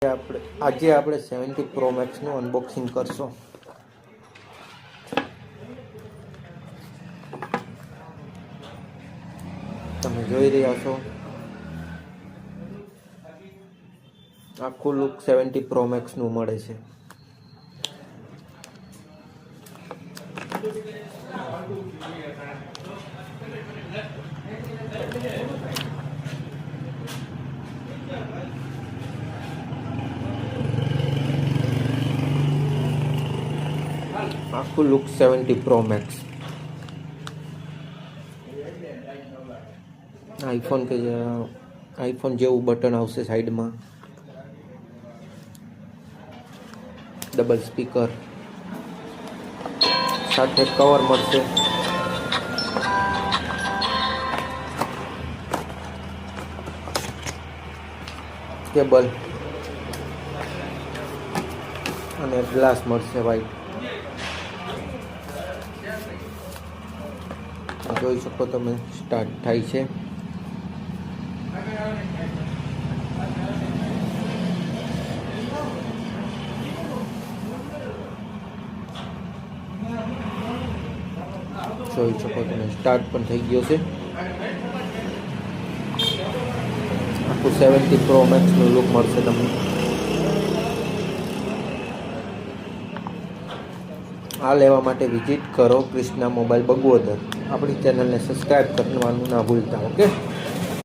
આજે આપણે 70 pro મેક્સનું unboxing કરશું. તમે જોઈ રહ્યા છો આખું લુક 70 પ્રો મેક્સનું મળે છે. આખું લુક 70 પ્રો મેક્સ. આઈફોન જેવું બટન આવશે સાઈડમાં, ડબલ સ્પીકર સાથે કવર મળશે. કેબલ અને ગ્લાસ મળશે વાઈટ. જોઈ શકો તમે સ્ટાર્ટ થાય છે. જોઈ શકો તમે સ્ટાર્ટ પણ થઈ ગયો છે. આખું 70 પ્રો મેક્સનું લુક મળશે તમને. આ લેવા માટે વિઝિટ કરો કૃષ્ણા મોબાઈલ બગવદર. આપણી ચેનલને સબસ્ક્રાઈબ કરવાનું ના ભૂલતા. ઓકે.